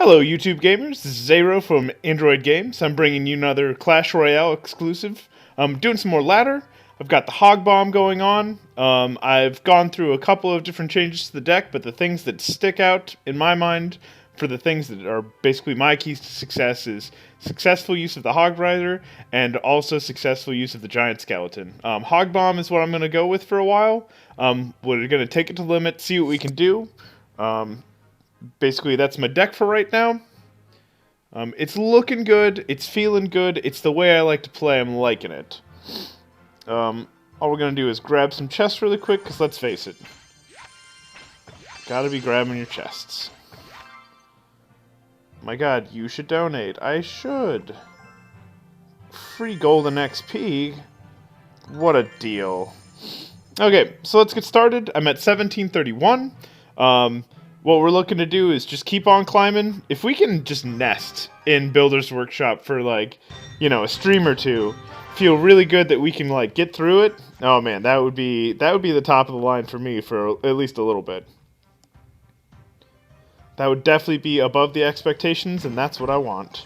Hello, YouTube gamers. This is Zero from Android Games. I'm bringing you another Clash Royale exclusive. I'm doing some more ladder. I've got the HOG bomb going on. I've gone through a couple of different changes to the deck, but the things that stick out in my mind for the things that are basically my keys to success is successful use of the Hog Rider and also successful use of the Giant Skeleton. HOG bomb is what I'm going to go with for a while. We're going to take it to the limit, see what we can do. Basically, that's my deck for right now. It's looking good. It's feeling good. It's the way I like to play. I'm liking it. All we're going to do is grab some chests really quick, because let's face it. Gotta be grabbing your chests. My god, you should donate. I should. Free golden XP? What a deal. Okay, so let's get started. I'm at 1731. What we're looking to do is just keep on climbing. If we can just nest in Builder's Workshop for like, a stream or two, feel really good that we can like get through it. Oh man, that would be the top of the line for me for at least a little bit. That would definitely be above the expectations, and that's what I want.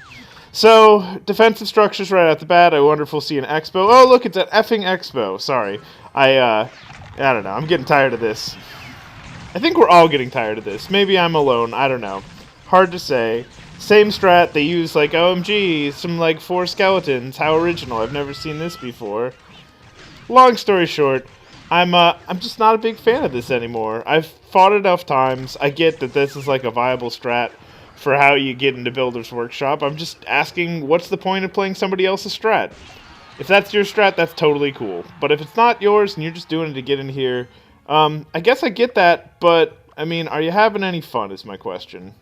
So, defensive structures right at the bat. I wonder if we'll see an expo. Oh, look, it's an effing expo. Sorry. I don't know. I'm getting tired of this. I think we're all getting tired of this. Maybe I'm alone. I don't know. Hard to say. Same strat. They use, like, OMG, some, like, 4 skeletons. How original. I've never seen this before. Long story short, I'm just not a big fan of this anymore. I've fought enough times. I get that this is, like, a viable strat for how you get into Builder's Workshop. I'm just asking, what's the point of playing somebody else's strat? If that's your strat, that's totally cool. But if it's not yours and you're just doing it to get in here, I guess I get that, but, I mean, are you having any fun is my question.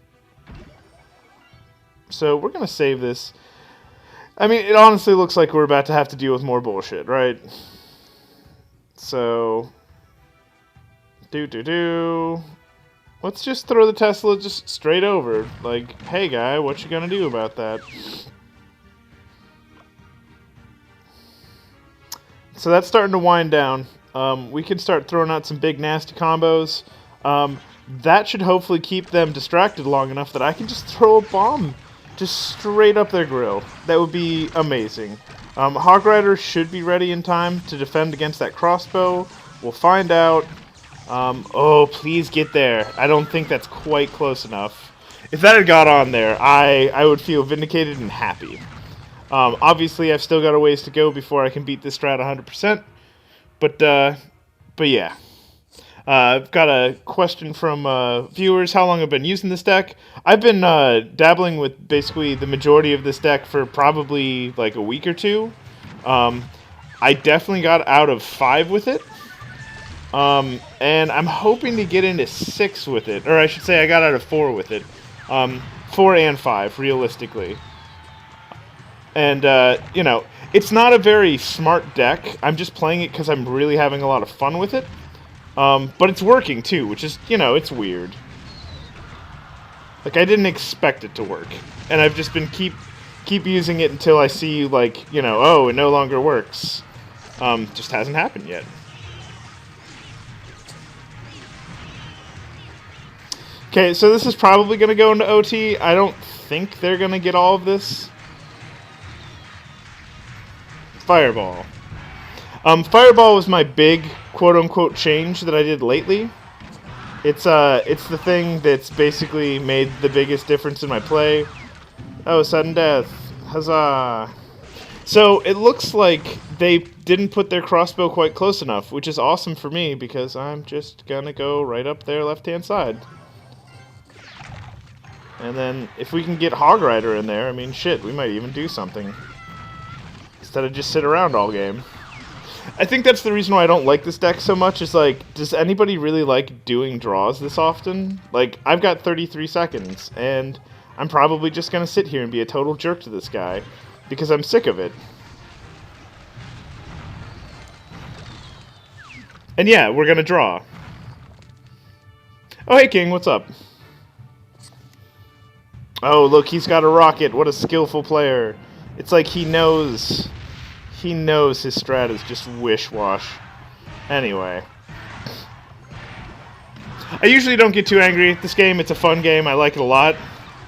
So, we're gonna save this. I mean, it honestly looks like we're about to have to deal with more bullshit, right? So, let's just throw the Tesla just straight over. Like, hey guy, what you gonna do about that? So that's starting to wind down. We can start throwing out some big nasty combos. That should hopefully keep them distracted long enough that I can just throw a bomb just straight up their grill. That would be amazing. Hog Rider should be ready in time to defend against that crossbow. We'll find out. Oh, please get there. I don't think that's quite close enough. If that had got on there, I would feel vindicated and happy. Obviously, I've still got a ways to go before I can beat this strat 100%. But yeah. I've got a question from viewers. How long I've been using this deck? I've been dabbling with basically the majority of this deck for probably like a week or two. I definitely got out of 5 with it. And I'm hoping to get into 6 with it. Or I should say I got out of 4 with it. 4 and 5, realistically. And, it's not a very smart deck. I'm just playing it because I'm really having a lot of fun with it. But it's working, too, which is, it's weird. Like, I didn't expect it to work. And I've just been keep using it until I see, like, oh, it no longer works. Just hasn't happened yet. Okay, so this is probably going to go into OT. I don't think they're going to get all of this. Fireball. Fireball was my big quote-unquote change that I did lately. It's the thing that's basically made the biggest difference in my play. Oh, sudden death. Huzzah. So, it looks like they didn't put their crossbow quite close enough, which is awesome for me because I'm just gonna go right up their left-hand side. And then, if we can get Hog Rider in there, I mean, shit, we might even do something. Instead of just sit around all game. I think that's the reason why I don't like this deck so much, is like, does anybody really like doing draws this often? Like, I've got 33 seconds, and I'm probably just gonna sit here and be a total jerk to this guy, because I'm sick of it. And yeah, we're gonna draw. Oh, hey King, what's up? Oh, look, he's got a rocket. What a skillful player. It's like he knows his strat is just wish-wash. Anyway. I usually don't get too angry at this game. It's a fun game. I like it a lot.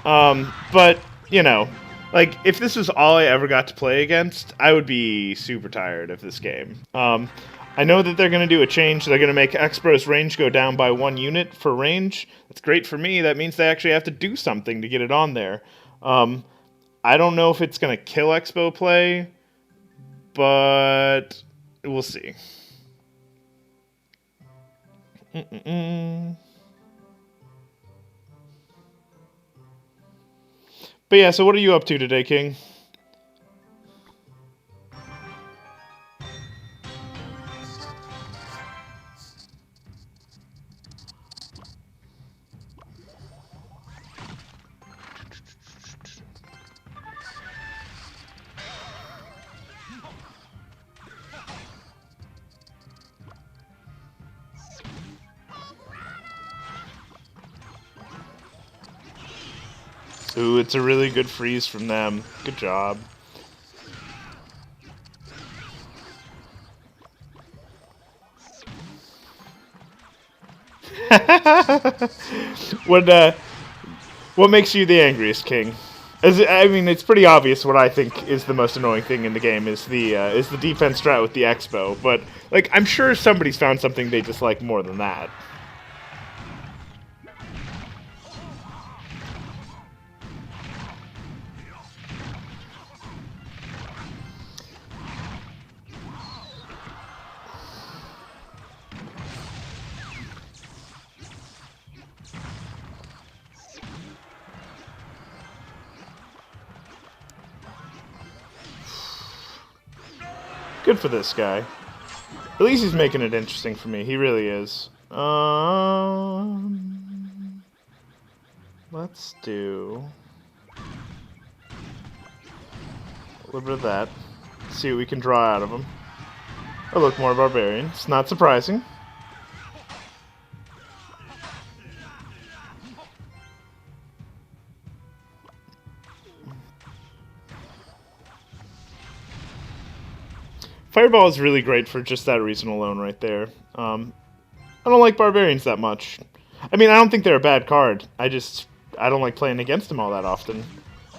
But, you know, like, if this was all I ever got to play against, I would be super tired of this game. I know that they're going to do a change. They're going to make X-Bro's range go down by 1 unit for range. That's great for me. That means they actually have to do something to get it on there. I don't know if it's going to kill Expo play, but we'll see. But yeah, so what are you up to today, King? Ooh, it's a really good freeze from them. Good job. what what makes you the angriest, King? I mean, it's pretty obvious what I think is the most annoying thing in the game is the defense strat with the Expo. But like, I'm sure somebody's found something they dislike more than that. Good for this guy. At least he's making it interesting for me. He really is. Let's do a little bit of that. See what we can draw out of him. I look more barbarian. It's not surprising. Fireball is really great for just that reason alone right there. I don't like barbarians that much. I mean, I don't think they're a bad card. I don't like playing against them all that often.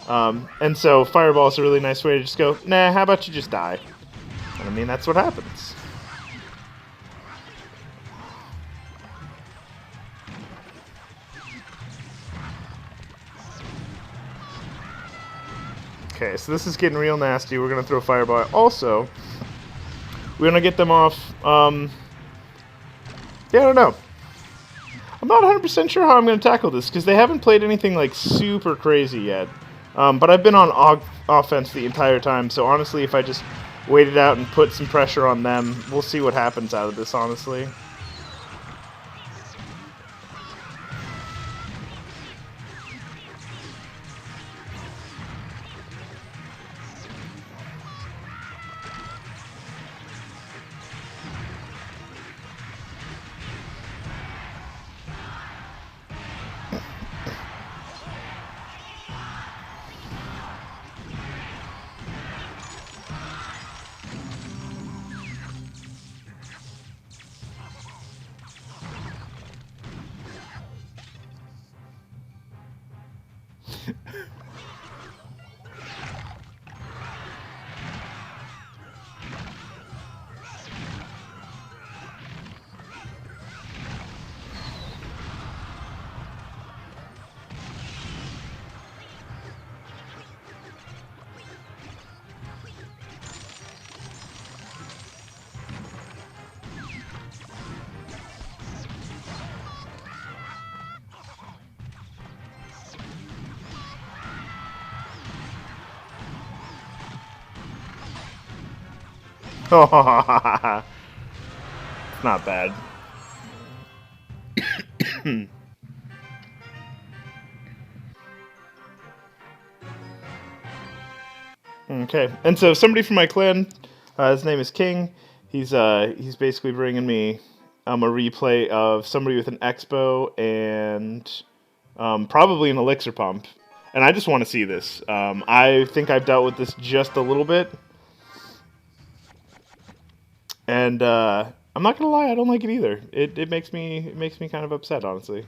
And so Fireball is a really nice way to just go, nah, how about you just die? And I mean, that's what happens. Okay, so this is getting real nasty. We're going to throw Fireball. Also, we're going to get them off. Yeah, I don't know. I'm not 100% sure how I'm going to tackle this, because they haven't played anything, like, super crazy yet. But I've been on offense the entire time, so honestly, if I just wait it out and put some pressure on them, we'll see what happens out of this, honestly. Not bad. Okay, and so somebody from my clan, his name is King. He's basically bringing me a replay of somebody with an Expo and probably an elixir pump, and I just want to see this. I think I've dealt with this just a little bit, and I'm not gonna lie, I don't like it either. It makes me kind of upset, honestly.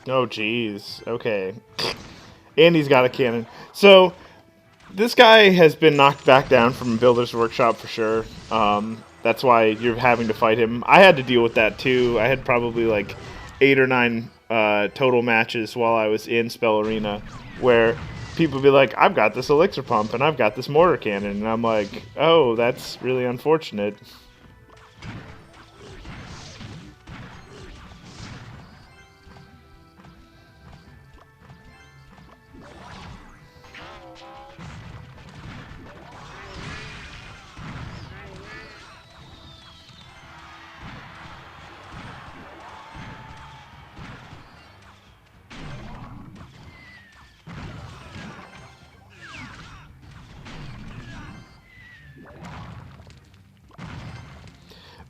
Oh, jeez. Okay. And he's got a cannon. So, this guy has been knocked back down from Builder's Workshop for sure. That's why you're having to fight him. I had to deal with that too. I had probably like 8 or 9 total matches while I was in Spell Arena where people be like, I've got this elixir pump and I've got this mortar cannon. And I'm like, oh, that's really unfortunate.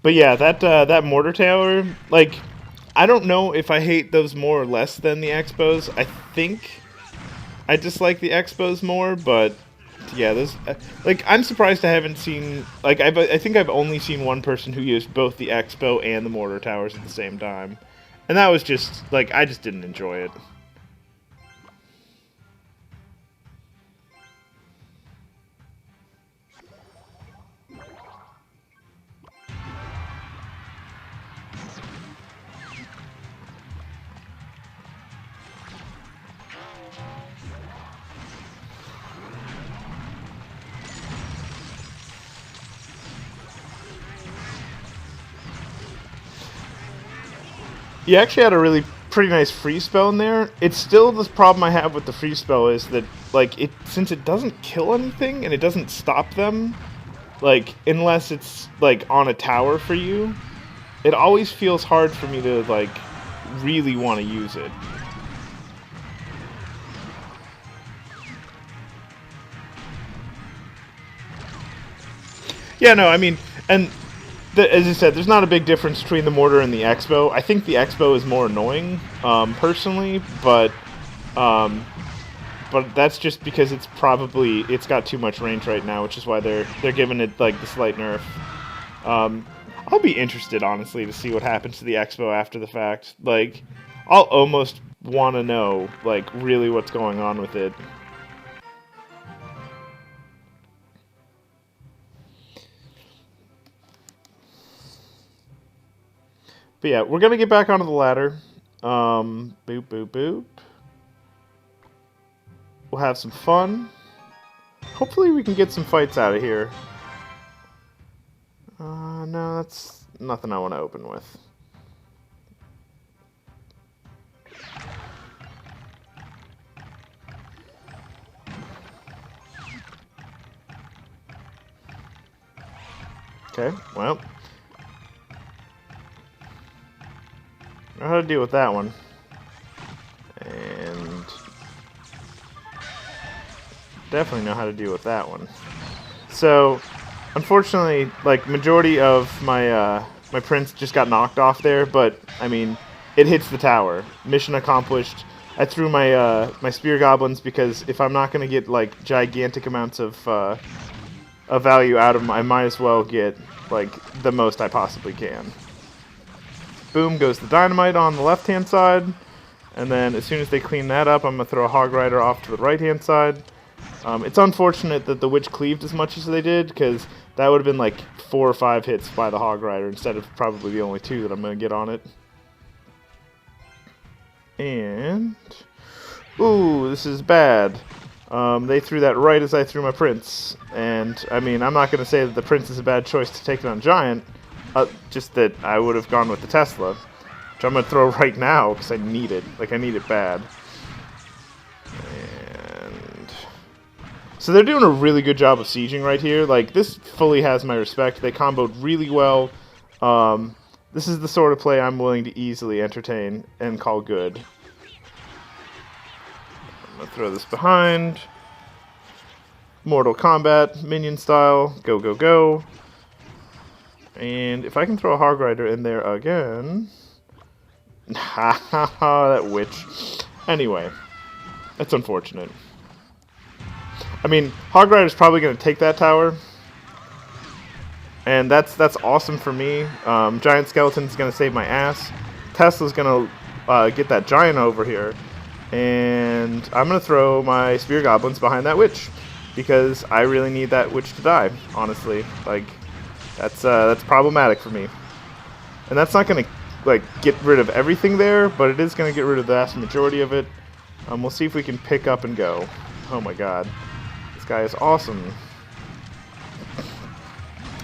But yeah, that mortar tower, like, I don't know if I hate those more or less than the expos. I think I dislike the expos more, but yeah, those like I'm surprised I haven't seen like I think I've only seen one person who used both the expo and the mortar towers at the same time, and that was just like I just didn't enjoy it. You actually had a really pretty nice free spell in there. It's still this problem I have with the free spell is that like it since it doesn't kill anything and it doesn't stop them, like unless it's like on a tower for you, it always feels hard for me to like really want to use it. Yeah, no, I mean, and as you said, there's not a big difference between the mortar and the expo. I think the expo is more annoying, personally, um, but that's just because it's got too much range right now, which is why they're giving it like the slight nerf. I'll be interested, honestly, to see what happens to the expo after the fact. Like, I'll almost want to know like really what's going on with it. But yeah, we're gonna get back onto the ladder. Boop, boop, boop. We'll have some fun. Hopefully we can get some fights out of here. No, that's nothing I want to open with. Okay, well. Know how to deal with that one. And definitely know how to deal with that one. So, unfortunately, like majority of my my prince just got knocked off there, but I mean, it hits the tower. Mission accomplished. I threw my my spear goblins because if I'm not gonna get like gigantic amounts of value out of them, I might as well get like the most I possibly can. Boom goes the dynamite on the left-hand side, and then as soon as they clean that up, I'm going to throw a Hog Rider off to the right-hand side. It's unfortunate that the Witch cleaved as much as they did, because that would have been like 4 or 5 hits by the Hog Rider instead of probably the only 2 that I'm going to get on it. And... ooh, this is bad. They threw that right as I threw my Prince. And, I mean, I'm not going to say that the Prince is a bad choice to take it on Giant. Just that I would have gone with the Tesla, which I'm going to throw right now because I need it. Like, I need it bad. And so they're doing a really good job of sieging right here. Like, this fully has my respect. They comboed really well. This is the sort of play I'm willing to easily entertain and call good. I'm going to throw this behind. Mortal Kombat, minion style. Go, go, go. And if I can throw a Hog Rider in there again... ha ha ha, that witch. Anyway, that's unfortunate. I mean, Hog Rider's probably going to take that tower. And that's awesome for me. Giant Skeleton's going to save my ass. Tesla's going to get that giant over here. And I'm going to throw my spear goblins behind that witch, because I really need that witch to die, honestly. Like, that's problematic for me. And that's not going to, like, get rid of everything there, but it is going to get rid of the vast majority of it. We'll see if we can pick up and go. Oh my god. This guy is awesome.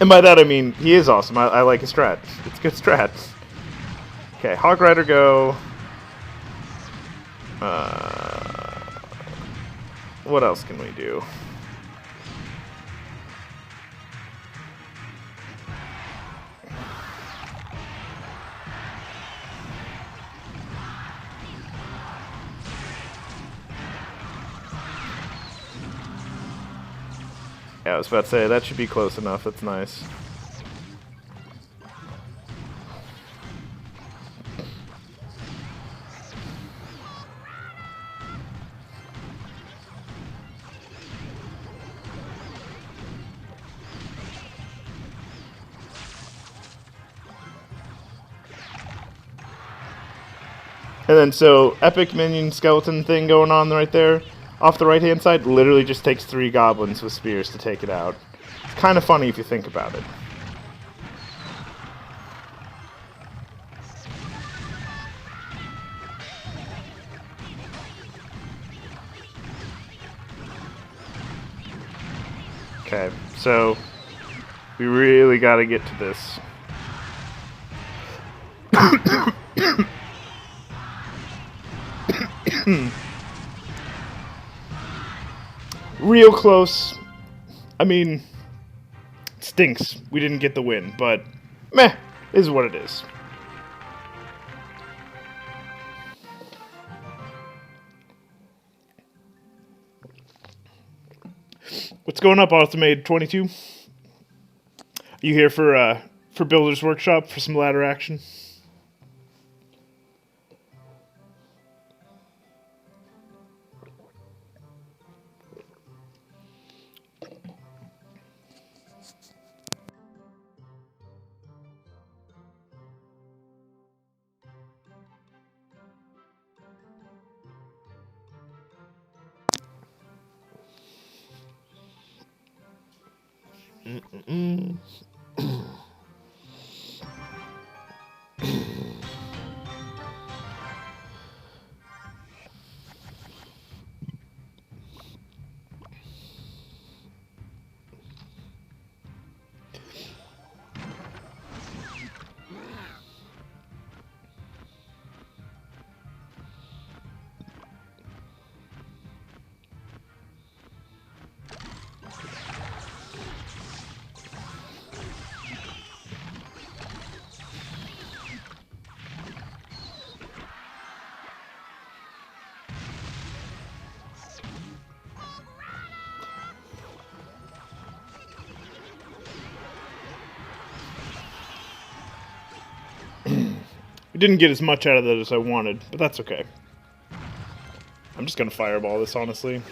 And by that I mean, he is awesome. I like his strat. It's good strat. Okay, Hog Rider go. What else can we do? Yeah, I was about to say, that should be close enough. That's nice. And then, so, epic minion skeleton thing going on right there. Off the right-hand side, literally just takes 3 goblins with spears to take it out. It's kind of funny if you think about it. Okay, so we really got to get to this. Real close. I mean, it stinks. We didn't get the win, but meh, is what it is. What's going up, Ultimate 22? You here for Builder's Workshop for some ladder action? We didn't get as much out of that as I wanted, but that's okay. I'm just gonna fireball this, honestly.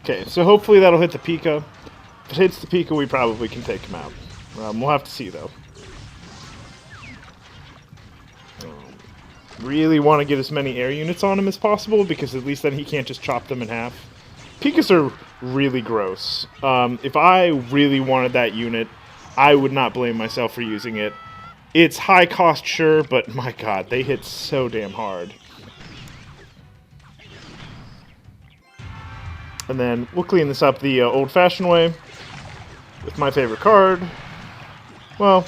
Okay, so hopefully that'll hit the Pekka. If it hits the Pekka, we probably can take him out. We'll have to see, though. Really want to get as many air units on him as possible, because at least then he can't just chop them in half. Pekkas are really gross. If I really wanted that unit, I would not blame myself for using it. It's high cost, sure, but my god, they hit so damn hard. And then we'll clean this up the old-fashioned way with my favorite card. Well,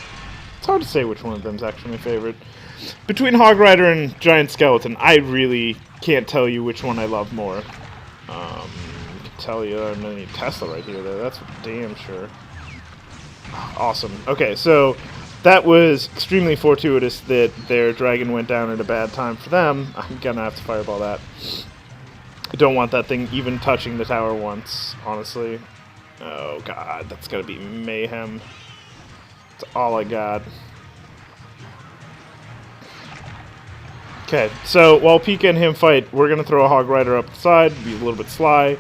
it's hard to say which one of them is actually my favorite. Between Hog Rider and Giant Skeleton, I really can't tell you which one I love more. tell you I'm gonna need Tesla right here, though. That's for damn sure. Awesome. Okay, so that was extremely fortuitous that their dragon went down at a bad time for them. I'm gonna have to fireball that. I don't want that thing even touching the tower once, honestly. Oh god, that's gonna be mayhem. That's all I got. Okay, so while Pekka and him fight, we're gonna throw a Hog Rider up the side, be a little bit sly.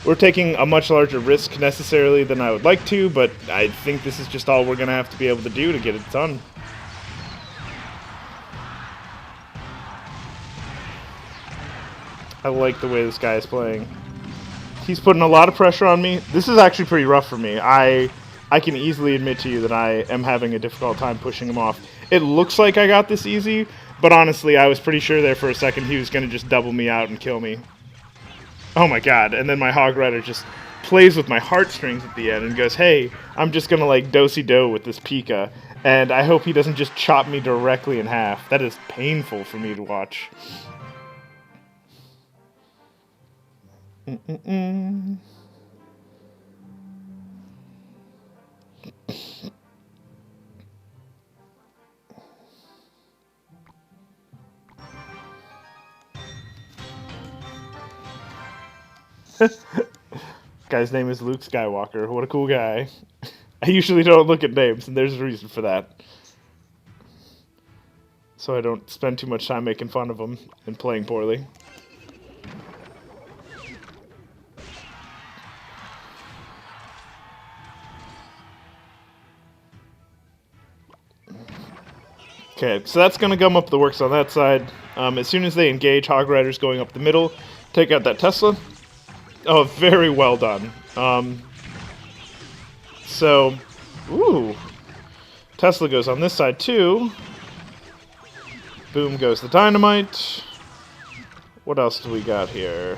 We're taking a much larger risk necessarily than I would like to, but I think this is just all we're going to have to be able to do to get it done. I like the way this guy is playing. He's putting a lot of pressure on me. This is actually pretty rough for me. I can easily admit to you that I am having a difficult time pushing him off. It looks like I got this easy, but honestly, I was pretty sure there for a second he was going to just double me out and kill me. Oh my god, and then my Hog Rider just plays with my heartstrings at the end and goes, hey, I'm just gonna like do-si-do with this Pekka, and I hope he doesn't just chop me directly in half. That is painful for me to watch. Guy's name is Luke Skywalker. What a cool guy. I usually don't look at names, and there's a reason for that. So I don't spend too much time making fun of him and playing poorly. Okay, so that's going to gum up the works on that side. As soon as they engage, Hog Rider's going up the middle. Take out that Tesla. Oh, very well done. Ooh. Tesla goes on this side, too. Boom goes the dynamite. What else do we got here?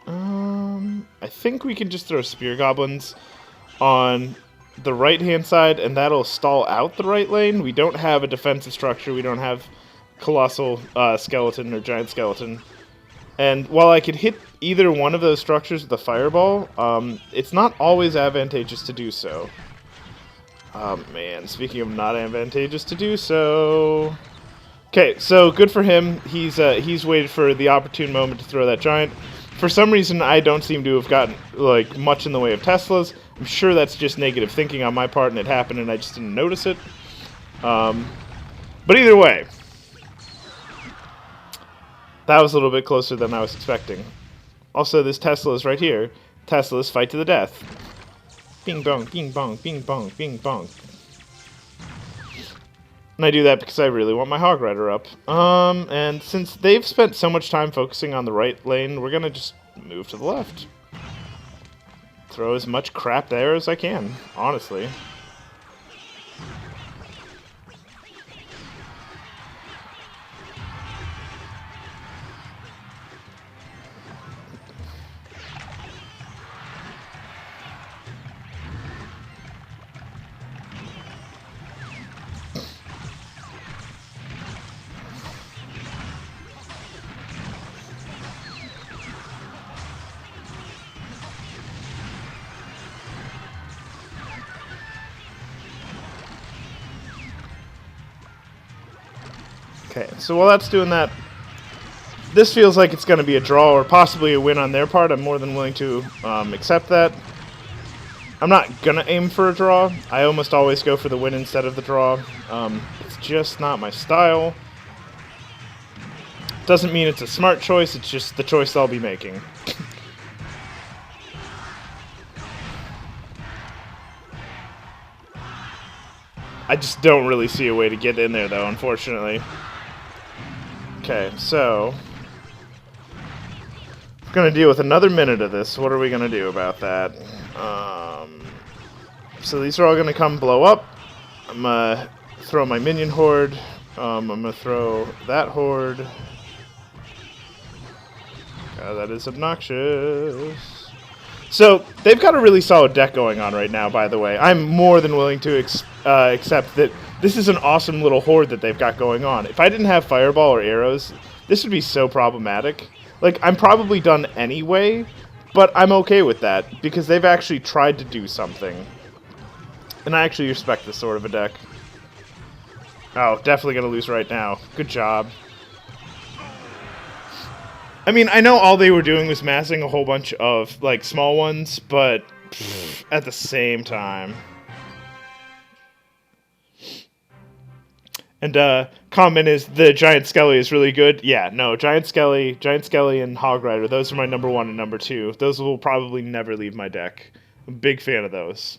I think we can just throw Spear Goblins on the right-hand side, and that'll stall out the right lane. We don't have a defensive structure. We don't have Colossal Skeleton or Giant Skeleton. And while I could hit either one of those structures with a fireball, it's not always advantageous to do so. Oh man, speaking of not advantageous to do so... Okay, so good for him. He's waited for the opportune moment to throw that giant. For some reason, I don't seem to have gotten like much in the way of Teslas. I'm sure that's just negative thinking on my part, and it happened, and I just didn't notice it. But either way... That was a little bit closer than I was expecting. Also, this Tesla is right here. Tesla's fight to the death. Bing bong, bing bong, bing bong, bing bong. And I do that because I really want my Hog Rider up. And since they've spent so much time focusing on the right lane, we're gonna just move to the left. Throw as much crap there as I can, honestly. Okay, so while that's doing that, this feels like it's going to be a draw or possibly a win on their part. I'm more than willing to accept that. I'm not going to aim for a draw. I almost always go for the win instead of the draw. It's just not my style. Doesn't mean it's a smart choice, it's just the choice I'll be making. I just don't really see a way to get in there, though, unfortunately. Okay, so... we're going to deal with another minute of this. What are we going to do about that? So these are all going to come blow up. I'm going to throw my minion horde. I'm going to throw that horde. God, that is obnoxious. So, they've got a really solid deck going on right now, by the way. I'm more than willing to accept that this is an awesome little horde that they've got going on. If I didn't have Fireball or arrows, this would be so problematic. Like, I'm probably done anyway, but I'm okay with that, because they've actually tried to do something. And I actually respect this sort of a deck. Oh, definitely gonna lose right now. Good job. I mean, I know all they were doing was massing a whole bunch of, like, small ones, but at the same time. And comment is the Giant Skelly is really good. Yeah, no, Giant Skelly, and Hog Rider. Those are my number 1 and number 2. Those will probably never leave my deck. I'm a big fan of those.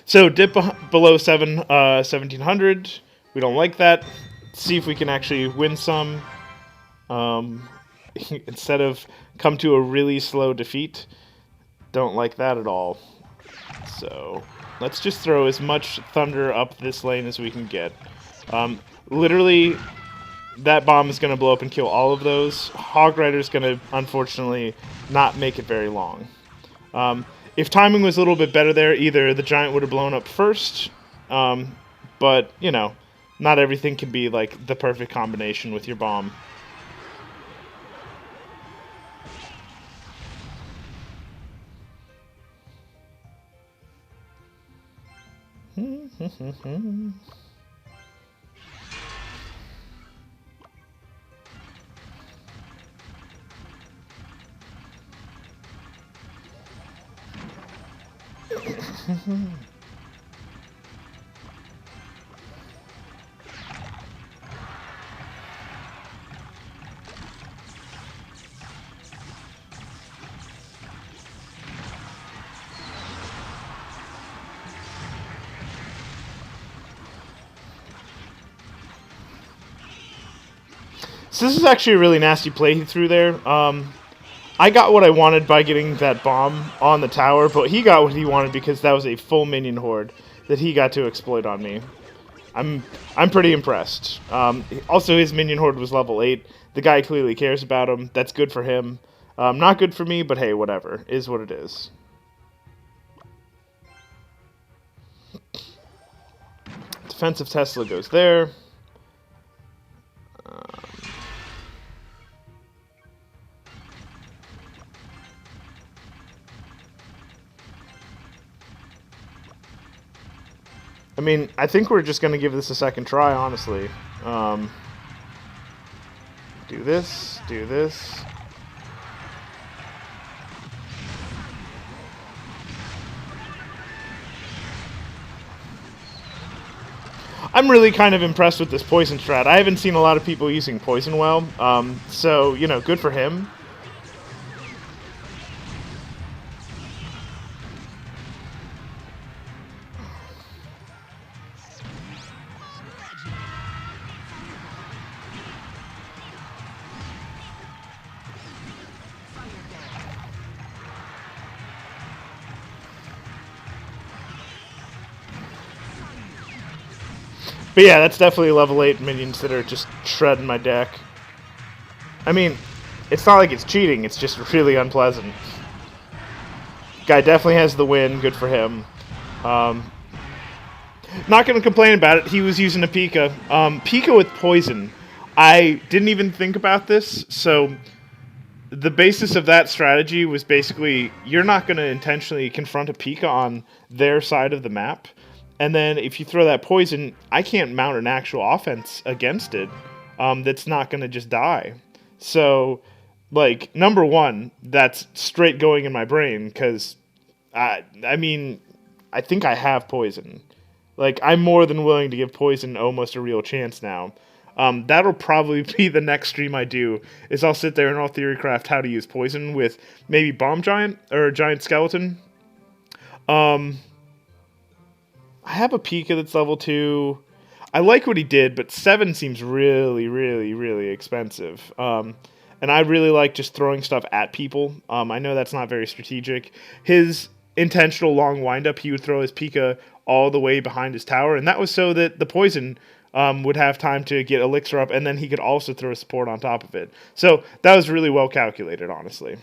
So dip below 1700. We don't like that. See if we can actually win some. Instead of come to a really slow defeat. Don't like that at all. So let's just throw as much thunder up this lane as we can get. Literally, that bomb is going to blow up and kill all of those. Hog Rider's going to, unfortunately, not make it very long. If timing was a little bit better there, either the Giant would have blown up first, but, you know, not everything can be, like, the perfect combination with your bomb. So this is actually a really nasty playthrough there. I got what I wanted by getting that bomb on the tower, but he got what he wanted because that was a full minion horde that he got to exploit on me. I'm pretty impressed. Also, his minion horde was level 8. The guy clearly cares about him. That's good for him. Not good for me, but hey, whatever. Is what it is. Defensive Tesla goes there. I mean, I think we're just going to give this a second try, honestly. Do this, do this. I'm really kind of impressed with this poison strat. I haven't seen a lot of people using poison well, so, you know, good for him. But yeah, that's definitely level 8 minions that are just shredding my deck. I mean, it's not like it's cheating, it's just really unpleasant. Guy definitely has the win, good for him. Not going to complain about it, he was using a Pekka. Pekka with poison. I didn't even think about this, so the basis of that strategy was basically you're not going to intentionally confront a Pekka on their side of the map. And then if you throw that poison, I can't mount an actual offense against it that's not going to just die. So, like, number one, that's straight going in my brain because, I mean, I think I have poison. Like, I'm more than willing to give poison almost a real chance now. That'll probably be the next stream I do, is I'll sit there and I'll theorycraft how to use poison with maybe Bomb Giant or Giant Skeleton. I have a Pekka that's level 2. I like what he did, but 7 seems really, really, really expensive. And I really like just throwing stuff at people. I know that's not very strategic. His intentional long windup, he would throw his Pekka all the way behind his tower, and that was so that the poison would have time to get Elixir up, and then he could also throw a support on top of it. So that was really well calculated, honestly.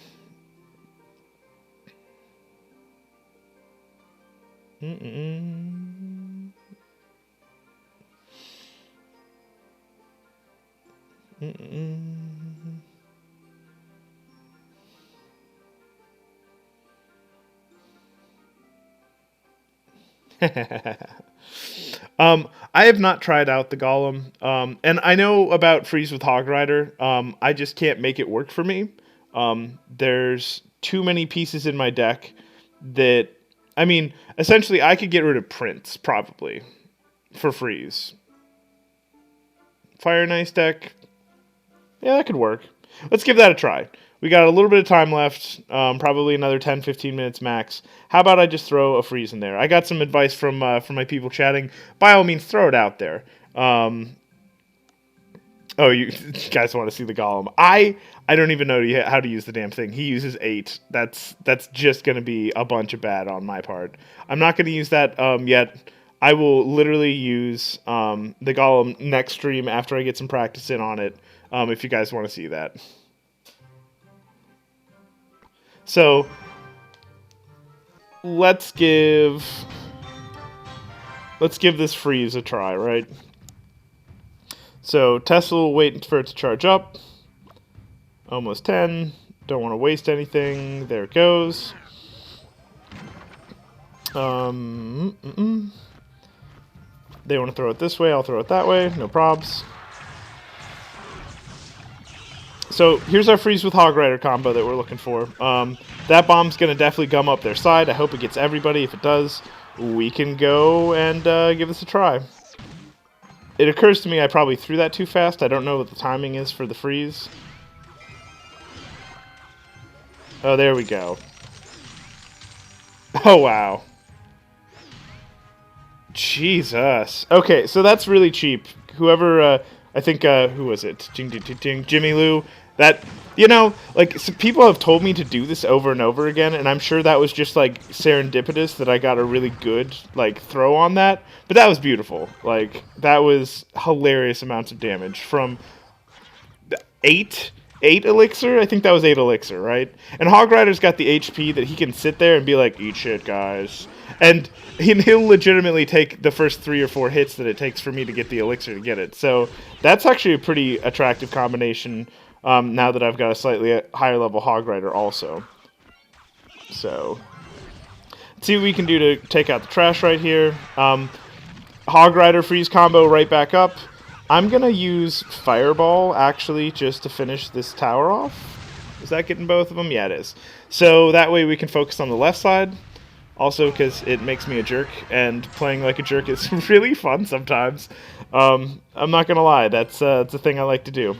I have not tried out the Golem, and I know about Freeze with Hog Rider. I just can't make it work for me. There's too many pieces in my deck that, I mean, essentially, I could get rid of Prince probably for Freeze. Fire and Ice deck, yeah, that could work. Let's give that a try. We got a little bit of time left, probably another 10, 15 minutes max. How about I just throw a freeze in there? I got some advice from my people chatting. By all means, throw it out there. Oh, you guys want to see the Golem? I don't even know how to use the damn thing. He uses 8. That's just going to be a bunch of bad on my part. I'm not going to use that yet. I will literally use the Golem next stream after I get some practice in on it, if you guys want to see that. So, let's give this freeze a try, right? So, Tesla will wait for it to charge up. Almost 10. Don't want to waste anything. There it goes. They want to throw it this way, I'll throw it that way. No probs. So here's our Freeze with Hog Rider combo that we're looking for. That bomb's going to definitely gum up their side. I hope it gets everybody. If it does, we can go and give this a try. It occurs to me I probably threw that too fast. I don't know what the timing is for the freeze. Oh, there we go. Oh, wow. Jesus. Okay, so that's really cheap. Whoever, I think, who was it? Jimmy Lou. That, you know, like, so people have told me to do this over and over again, and I'm sure that was just, like, serendipitous that I got a really good, like, throw on that. But that was beautiful. Like, that was hilarious amounts of damage from 8 elixir? I think that was 8 elixir, right? And Hog Rider's got the HP that he can sit there and be like, eat shit, guys. And he'll legitimately take the first 3 or 4 hits that it takes for me to get the elixir to get it. So that's actually a pretty attractive combination now that I've got a slightly higher level Hog Rider also. So, let's see what we can do to take out the trash right here. Hog Rider freeze combo right back up. I'm going to use Fireball, actually, just to finish this tower off. Is that getting both of them? Yeah, it is. So that way we can focus on the left side. Also, because it makes me a jerk, and playing like a jerk is really fun sometimes. I'm not going to lie, that's a thing I like to do.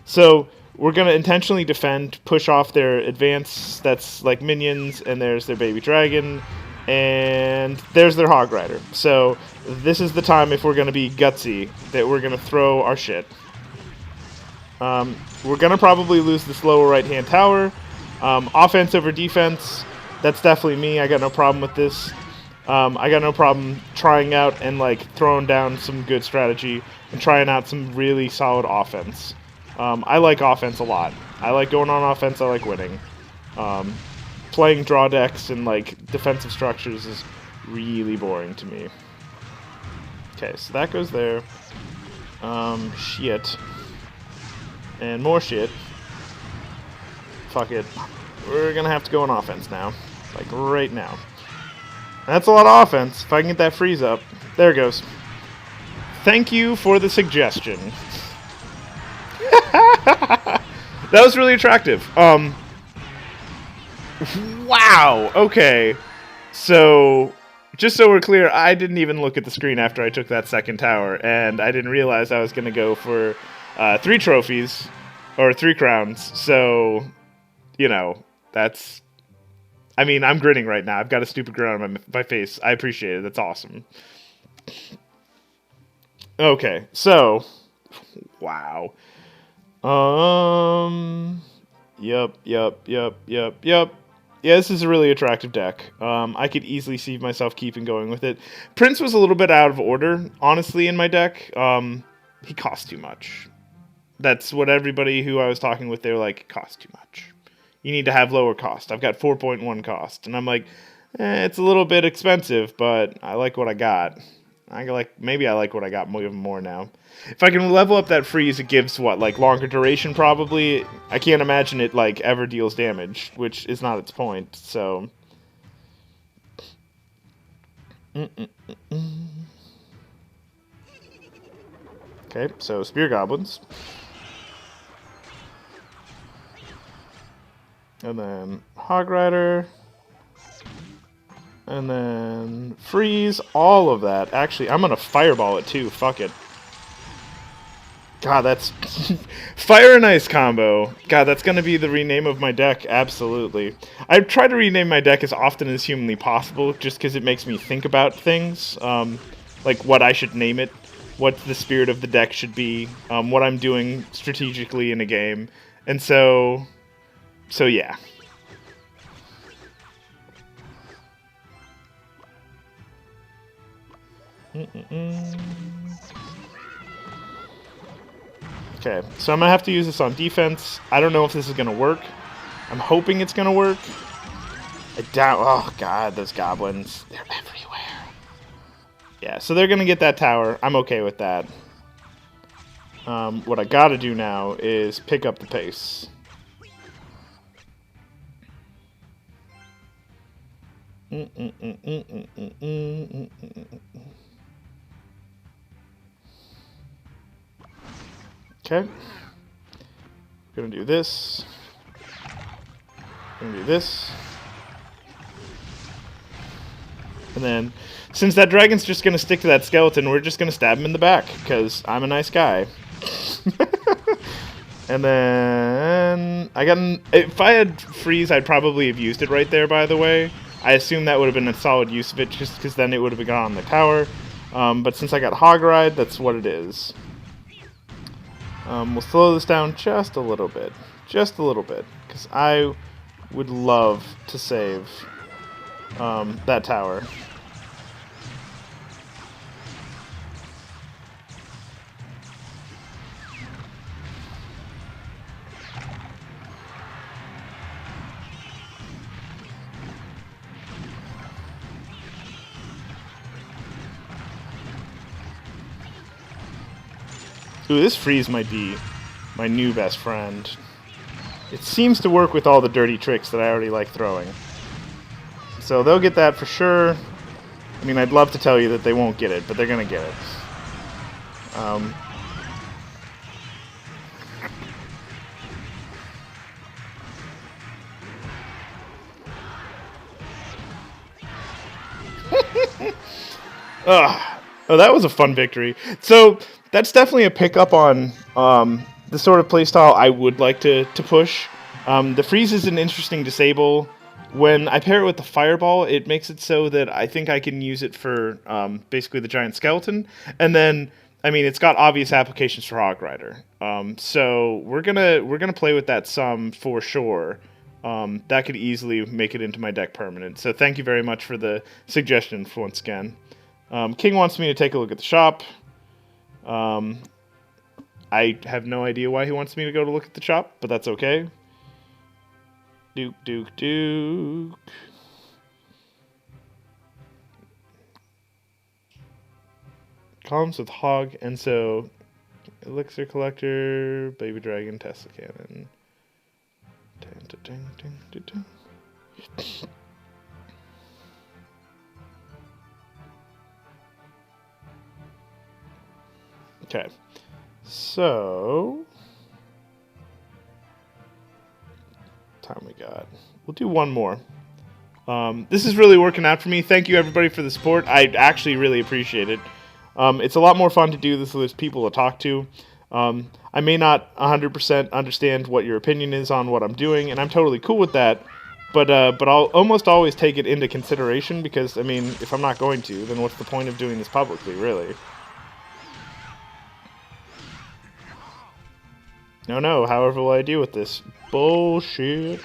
So we're going to intentionally defend, push off their advance. That's like minions, and there's their baby dragon. And there's their Hog Rider. So this is the time, if we're going to be gutsy, that we're going to throw our shit. We're going to probably lose this lower right-hand tower. Offense over defense, that's definitely me. I got no problem with this. I got no problem trying out and like throwing down some good strategy and trying out some really solid offense. I like offense a lot. I like going on offense. I like winning. Playing draw decks and like defensive structures is really boring to me. Okay, so that goes there. Shit. And more shit. Fuck it. We're gonna have to go on offense now. Like right now. That's a lot of offense. If I can get that freeze up. There it goes. Thank you for the suggestion. That was really attractive. Wow, okay. So, just so we're clear, I didn't even look at the screen after I took that second tower, and I didn't realize I was going to go for 3 trophies, or 3 crowns, so, you know, that's... I mean, I'm grinning right now. I've got a stupid grin on my face. I appreciate it. That's awesome. Okay, so... Wow. Yep. Yeah, this is a really attractive deck. I could easily see myself keeping going with it. Prince was a little bit out of order, honestly, in my deck. He cost too much. That's what everybody who I was talking with, they were like, cost too much. You need to have lower cost. I've got 4.1 cost. And I'm like, it's a little bit expensive, but I like what I got. maybe I like what I got even more now. If I can level up that freeze, it gives what, like longer duration probably. I can't imagine it like ever deals damage, which is not its point. So. Okay, so spear goblins. And then Hog Rider. And then freeze all of that. Actually, I'm going to fireball it too. Fuck it. God, that's... Fire and Ice combo. God, that's going to be the rename of my deck. Absolutely. I try to rename my deck as often as humanly possible just because it makes me think about things. Like what I should name it. What the spirit of the deck should be. What I'm doing strategically in a game. And so yeah. Okay, so I'm going to have to use this on defense. I don't know if this is going to work. I'm hoping it's going to work. I doubt... Oh, God, those goblins. They're everywhere. Yeah, so they're going to get that tower. I'm okay with that. What I got to do now is pick up the pace. Okay. Gonna do this. Gonna do this. And then, since that dragon's just gonna stick to that skeleton, we're just gonna stab him in the back, because I'm a nice guy. And then, if I had freeze, I'd probably have used it right there, by the way. I assume that would have been a solid use of it, just because then it would have gone on the tower. But since I got Hog Ride, that's what it is. We'll slow this down just a little bit. Just a little bit. Because I would love to save that tower. Ooh, this freeze might be my new best friend. It seems to work with all the dirty tricks that I already like throwing. So they'll get that for sure. I mean, I'd love to tell you that they won't get it, but they're going to get it. Oh, that was a fun victory. So that's definitely a pickup on the sort of playstyle I would like to push. The freeze is an interesting disable. When I pair it with the fireball, it makes it so that I think I can use it for basically the giant skeleton. And then, I mean, it's got obvious applications for Hog Rider. So we're gonna play with that some for sure. That could easily make it into my deck permanent. So thank you very much for the suggestion once again. King wants me to take a look at the shop. I have no idea why he wants me to go to look at the shop, but that's okay. Duke, Duke, Duke. Columns with Hog, and so Elixir Collector, Baby Dragon, Tesla Cannon. Okay, so time we got. We'll do one more. This is really working out for me. Thank you everybody for the support. I actually really appreciate it. It's a lot more fun to do this with people to talk to. I may not 100% understand what your opinion is on what I'm doing, and I'm totally cool with that. But I'll almost always take it into consideration because, I mean, if I'm not going to, then what's the point of doing this publicly, really? No, however will I deal with this? Bullshit.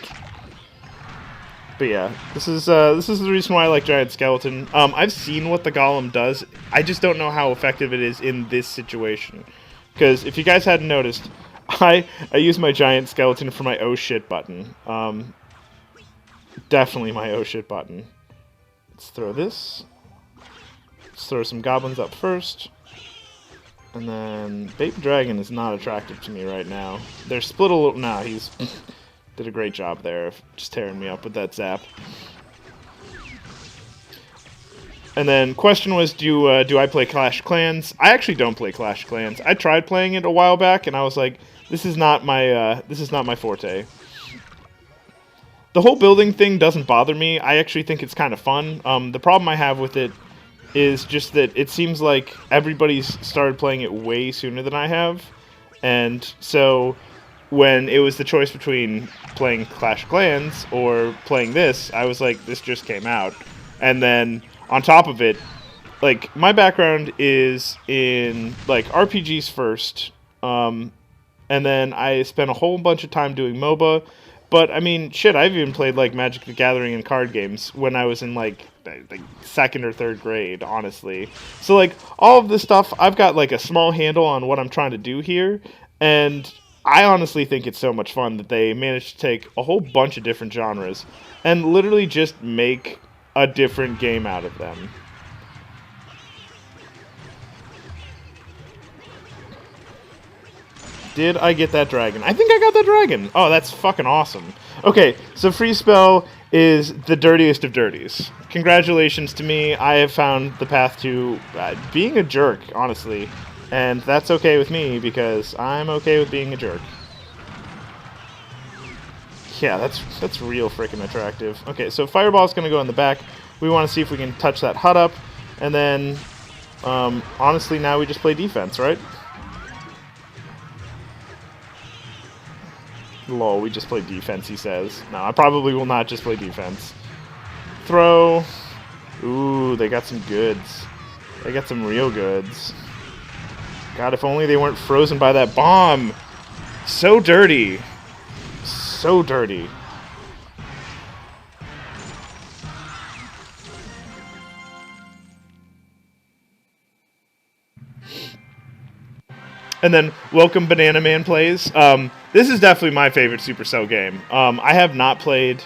But yeah, this is the reason why I like Giant Skeleton. I've seen what the Golem does. I just don't know how effective it is in this situation. Because if you guys hadn't noticed, I use my Giant Skeleton for my oh shit button. Definitely my oh shit button. Let's throw this. Let's throw some goblins up first. And then Baby Dragon is not attractive to me right now. They're split a little... Nah, he's... did a great job there of just tearing me up with that zap. And then question was, do I play Clash of Clans? I actually don't play Clash of Clans. I tried playing it a while back, and I was like, this is not my forte. The whole building thing doesn't bother me. I actually think it's kind of fun. The problem I have with it is just that it seems like everybody's started playing it way sooner than I have. And so when it was the choice between playing Clash of Clans or playing this, I was like, this just came out. And then on top of it, like, my background is in, like, RPGs first, and then I spent a whole bunch of time doing MOBA. But, I mean, shit, I've even played, like, Magic the Gathering and card games when I was in, like second or third grade, honestly. So, like, all of this stuff, I've got, like, a small handle on what I'm trying to do here, and I honestly think it's so much fun that they managed to take a whole bunch of different genres and literally just make a different game out of them. Did I get that dragon? I think I got that dragon. Oh, that's fucking awesome. Okay, so free spell is the dirtiest of dirties. Congratulations to me. I have found the path to being a jerk, honestly. And that's okay with me because I'm okay with being a jerk. Yeah, that's real freaking attractive. Okay, so Fireball's going to go in the back. We want to see if we can touch that hut up. And then, honestly, now we just play defense, right? Lol, we just play defense, he says. No, I probably will not just play defense. Throw. Ooh, they got some goods. They got some real goods. God, if only they weren't frozen by that bomb. So dirty. So dirty. And then, welcome Banana Man Plays. This is definitely my favorite Supercell game. I have not played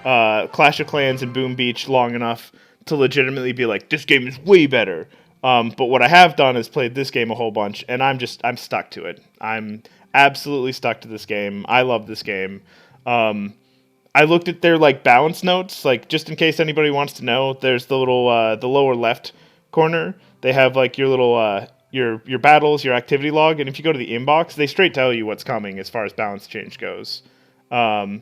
Clash of Clans and Boom Beach long enough to legitimately be like, this game is way better. But what I have done is played this game a whole bunch, and I'm stuck to it. I'm absolutely stuck to this game. I love this game. I looked at their like balance notes, like just in case anybody wants to know. There's the little the lower left corner. They have like your little your battles, your activity log, and if you go to the inbox, they straight tell you what's coming as far as balance change goes. I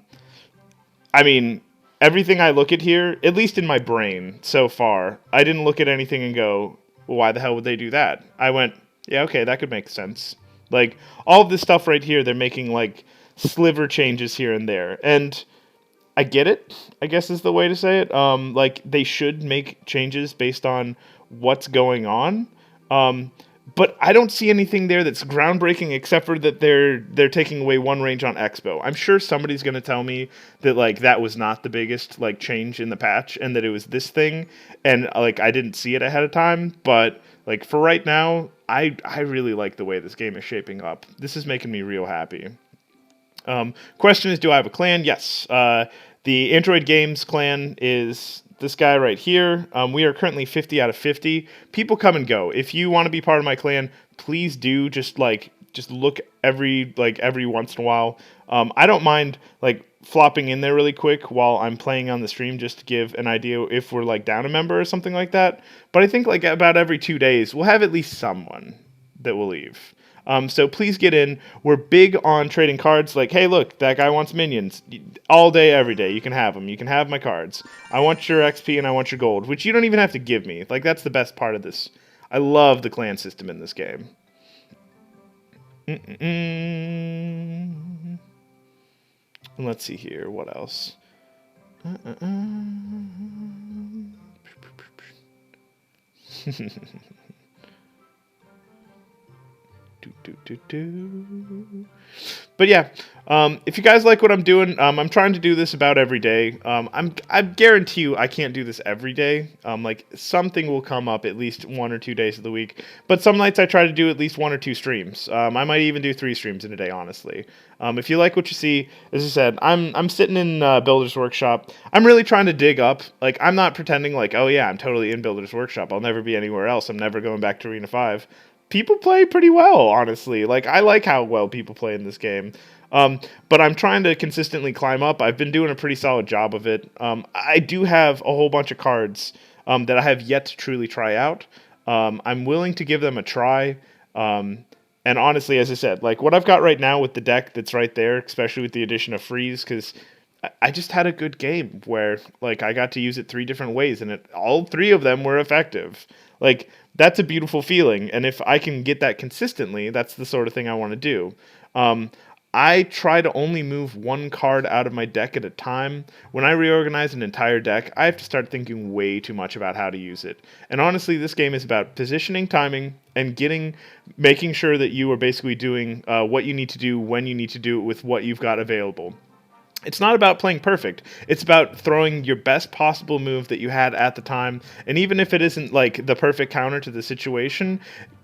mean, everything I look at here, at least in my brain so far, I didn't look at anything and go, well, why the hell would they do that? I went, yeah, okay, that could make sense. Like, all of this stuff right here, they're making, like, sliver changes here and there. And I get it, I guess is the way to say it. Like, they should make changes based on what's going on. But I don't see anything there that's groundbreaking except for that they're taking away one range on Expo. I'm sure somebody's going to tell me that like that was not the biggest like change in the patch and that it was this thing and like I didn't see it ahead of time, but like for right now, I really like the way this game is shaping up. This is making me real happy. Question is, do I have a clan? Yes. The Android Games clan is this guy right here. We are currently 50 out of 50. People come and go. If you want to be part of my clan, please do. Just look every once in a while. I don't mind like flopping in there really quick while I'm playing on the stream just to give an idea if we're like down a member or something like that. But I think like about every 2 days we'll have at least someone that will leave. So please get in. We're big on trading cards. Like, hey, look, that guy wants minions. All day, every day. You can have them. You can have my cards. I want your XP and I want your gold, which you don't even have to give me. Like, that's the best part of this. I love the clan system in this game. And let's see here. What else? But yeah, if you guys like what I'm doing, I'm trying to do this about every day. I guarantee you I can't do this every day. Like something will come up at least 1 or 2 days of the week. But some nights I try to do at least 1 or 2 streams. I might even do 3 streams in a day, honestly. If you like what you see, as I said, I'm sitting in Builder's Workshop. I'm really trying to dig up. Like I'm not pretending like, oh yeah, I'm totally in Builder's Workshop. I'll never be anywhere else. I'm never going back to Arena 5. People play pretty well, honestly. Like I like how well people play in this game. But I'm trying to consistently climb up. I've been doing a pretty solid job of it. I do have a whole bunch of cards that I have yet to truly try out. I'm willing to give them a try. And honestly, as I said, like what I've got right now with the deck that's right there, especially with the addition of Freeze, because I just had a good game where like I got to use it 3 different ways, and all 3 of them were effective. Like that's a beautiful feeling, and if I can get that consistently, that's the sort of thing I want to do. I try to only move 1 card out of my deck at a time. When I reorganize an entire deck, I have to start thinking way too much about how to use it. And honestly, this game is about positioning, timing, and making sure that you are basically doing what you need to do when you need to do it with what you've got available. It's not about playing perfect. It's about throwing your best possible move that you had at the time. And even if it isn't like the perfect counter to the situation,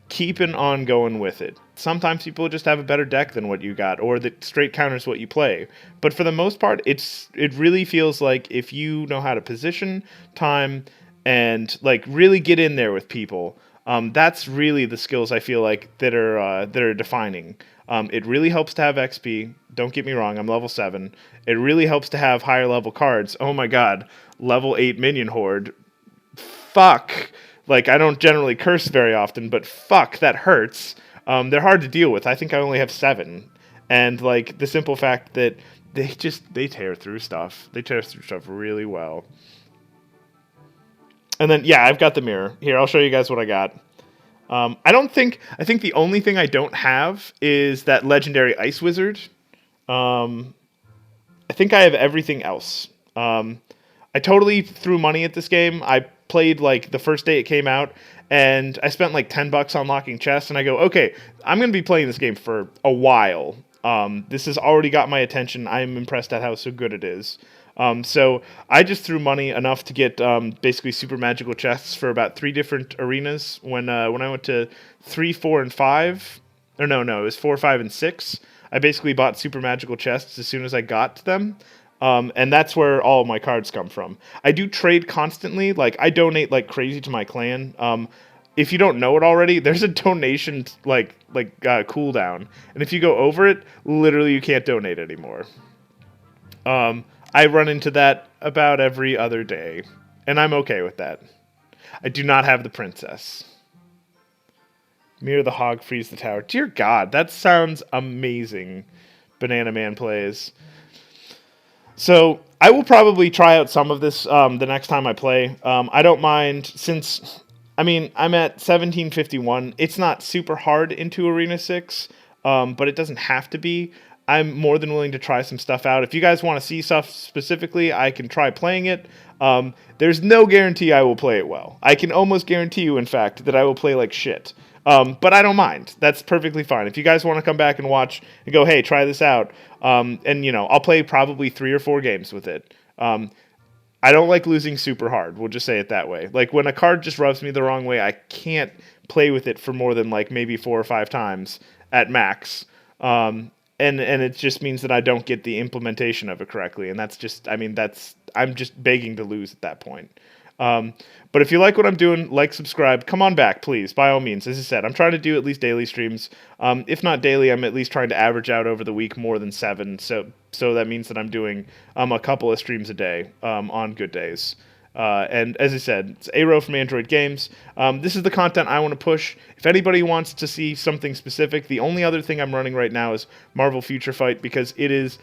keeping on going with it. Sometimes people just have a better deck than what you got, or that straight counters what you play. But for the most part, it really feels like if you know how to position, time, and like really get in there with people, that's really the skills I feel like that are defining. It really helps to have XP. Don't get me wrong, I'm level 7. It really helps to have higher level cards. Oh my god, level 8 minion horde. Fuck. Like, I don't generally curse very often, but fuck, that hurts. They're hard to deal with. I think I only have 7. And, like, the simple fact that they tear through stuff. They tear through stuff really well. And then, yeah, I've got the mirror. Here, I'll show you guys what I got. I think the only thing I don't have is that legendary Ice Wizard. I think I have everything else. I totally threw money at this game. I played like the first day it came out, and I spent like $10 unlocking chests, and I go, okay, I'm going to be playing this game for a while. This has already got my attention. I'm impressed at how so good it is. So I just threw money enough to get basically super magical chests for about 3 different arenas. When I went to 3, 4, and 5, or no, it was 4, 5, and 6. I basically bought super magical chests as soon as I got to them. And that's where all of my cards come from. I do trade constantly. Like, I donate like crazy to my clan. If you don't know it already, there's a donation cooldown. And if you go over it, literally you can't donate anymore. I run into that about every other day. And I'm okay with that. I do not have the princess. Mirror the HOG, freeze the tower. Dear God, that sounds amazing. Banana Man plays. So I will probably try out some of this the next time I play. I don't mind since, I'm at 1751. It's not super hard into Arena 6, but it doesn't have to be. I'm more than willing to try some stuff out. If you guys want to see stuff specifically, I can try playing it. There's no guarantee I will play it well. I can almost guarantee you, in fact, that I will play like shit. But I don't mind. That's perfectly fine. If you guys want to come back and watch and go, hey, try this out, and, I'll play probably 3 or 4 games with it. I don't like losing super hard. We'll just say it that way. Like, when a card just rubs me the wrong way, I can't play with it for more than, like, maybe 4 or 5 times at max. And it just means that I don't get the implementation of it correctly. And that's just, I'm just begging to lose at that point. But if you like what I'm doing, like, subscribe, come on back, please, by all means. As I said, I'm trying to do at least daily streams. If not daily, I'm at least trying to average out over the week more than 7. So that means that I'm doing a couple of streams a day on good days. And as I said, it's Aero from Android Games. This is the content I want to push. If anybody wants to see something specific, the only other thing I'm running right now is Marvel Future Fight, because it is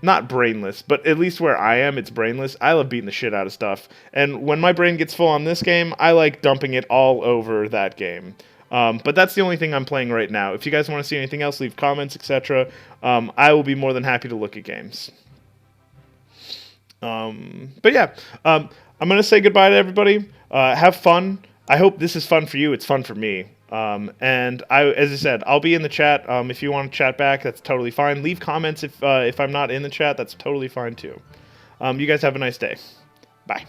not brainless, but at least where I am, it's brainless. I love beating the shit out of stuff. And when my brain gets full on this game, I like dumping it all over that game. But that's the only thing I'm playing right now. If you guys want to see anything else, leave comments, etc. I will be more than happy to look at games. But yeah, I'm going to say goodbye to everybody. Have fun. I hope this is fun for you. It's fun for me. And as I said, I'll be in the chat. If you want to chat back, that's totally fine. Leave comments if I'm not in the chat. That's totally fine too. You guys have a nice day. Bye.